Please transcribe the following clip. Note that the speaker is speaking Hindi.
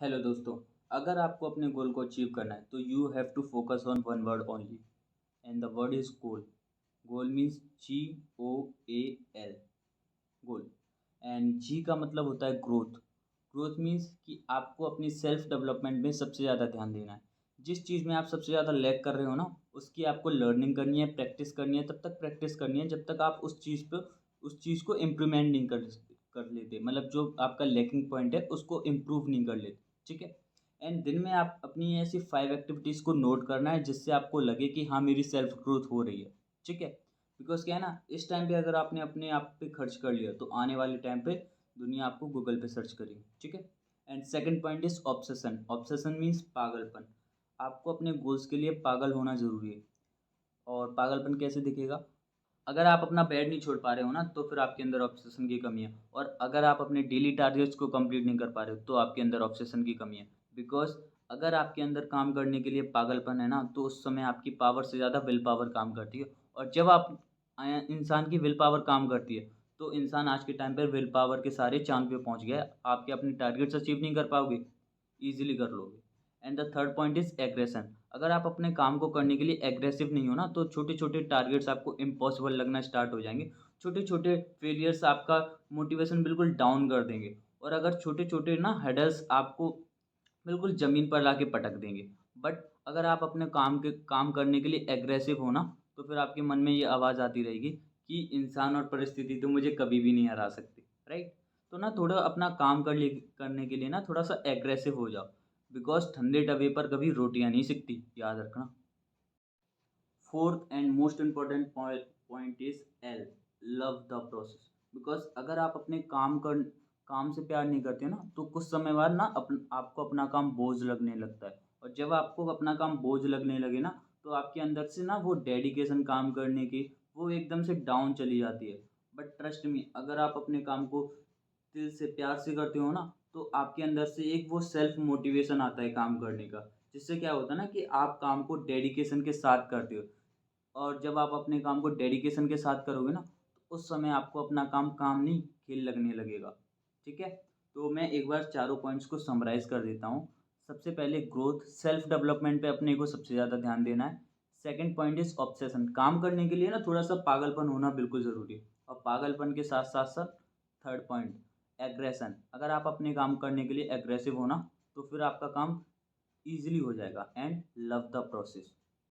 हेलो दोस्तों। अगर आपको अपने गोल को अचीव करना है तो you have to focus on one word only and the word is goal. Goal means GOAL, goal. And G का मतलब होता है ग्रोथ। ग्रोथ मीन्स कि आपको अपनी सेल्फ डेवलपमेंट में सबसे ज़्यादा ध्यान देना है। जिस चीज़ में आप सबसे ज़्यादा लैक कर रहे हो ना, उसकी आपको लर्निंग करनी है, प्रैक्टिस करनी है, तब तक प्रैक्टिस करनी है जब तक आप उस चीज़ को इम्प्रूवमेंट नहीं कर लेते, मतलब जो आपका लैकिंग पॉइंट है उसको इम्प्रूव नहीं कर लेते। ठीक है। एंड दिन में आप अपनी ऐसी 5 एक्टिविटीज़ को नोट करना है जिससे आपको लगे कि हाँ, मेरी सेल्फ ग्रोथ हो रही है। ठीक है। बिकॉज़ क्या है ना, इस टाइम पे अगर आपने अपने आप पे खर्च कर लिया तो आने वाले टाइम पे दुनिया आपको गूगल पे सर्च करेगी। ठीक है। And second point is obsession. Obsession means पागलपन। आपको अपने गोल्स के लिए पागल होना ज़रूरी है। और पागलपन कैसे दिखेगा? अगर आप अपना बेड नहीं छोड़ पा रहे हो ना, तो फिर आपके अंदर ऑब्सेशन की कमी है। और अगर आप अपने डेली टारगेट्स को कंप्लीट नहीं कर पा रहे हो तो आपके अंदर ऑब्सेशन की कमी है। बिकॉज़ अगर आपके अंदर काम करने के लिए पागलपन है ना, तो उस समय आपकी पावर से ज़्यादा विल पावर काम करती है। और जब इंसान की विल पावर काम करती है, तो इंसान आज के टाइम पर विल पावर के सारे चाँद पे पहुँच गया है। आपके अपने टारगेट्स अचीव नहीं कर पाओगे, ईज़िली कर लोगे। And the third point is aggression. अगर आप अपने काम को करने के लिए एग्रेसिव नहीं हो ना, तो छोटे-छोटे टारगेट्स आपको इम्पॉसिबल लगना स्टार्ट हो जाएँगे। छोटे-छोटे फेलियर्स आपका मोटिवेशन बिल्कुल डाउन कर देंगे। और अगर छोटे-छोटे ना हर्डल्स आपको बिल्कुल ज़मीन पर लाके पटक देंगे। बट अगर आप अपने काम करने के लिए एग्रेसिव हो ना, तो फिर आपके मन में ये आवाज़ आती रहेगी कि इंसान और परिस्थिति तो मुझे कभी भी नहीं हरा सकती, राइट? तो ना थोड़ा अपना काम करने के लिए ना थोड़ा-सा एग्रेसिव हो जाओ। बिकॉज़ ठंडे तवे पर कभी रोटियाँ नहीं सिकती, याद रखना। Fourth and most important point is L, love the process. Because अगर आप अपने काम से प्यार नहीं करते ना, तो कुछ समय बाद ना आपको अपना काम बोझ लगने लगता है। और जब आपको अपना काम बोझ लगने लगे ना, तो आपके अंदर से ना वो डेडिकेशन काम करने की वो एकदम से डाउन चली जाती है। बट ट्रस्ट मी, अगर आप अपने काम को दिल से प्यार से करते हो ना, तो आपके अंदर से एक वो सेल्फ मोटिवेशन आता है काम करने का। जिससे क्या होता है ना कि आप काम को डेडिकेशन के साथ करते हो। और जब आप अपने काम को डेडिकेशन के साथ करोगे ना, तो उस समय आपको अपना काम काम नहीं, खेल लगने लगेगा। ठीक है? तो मैं एक बार चारों पॉइंट्स को समराइज़ कर देता हूँ। सबसे पहले ग्रोथ, सेल्फ डेवलपमेंट पे अपने को सबसे ज़्यादा ध्यान देना है। Second point is obsession. काम करने के लिए ना थोड़ा-सा पागलपन होना बिल्कुल ज़रूरी है। और पागलपन के साथ-साथ थर्ड पॉइंट एग्रेशन। अगर आप अपने काम करने के लिए एग्रेसिव हो ना, तो फिर आपका काम ईज़िली हो जाएगा। And love the process.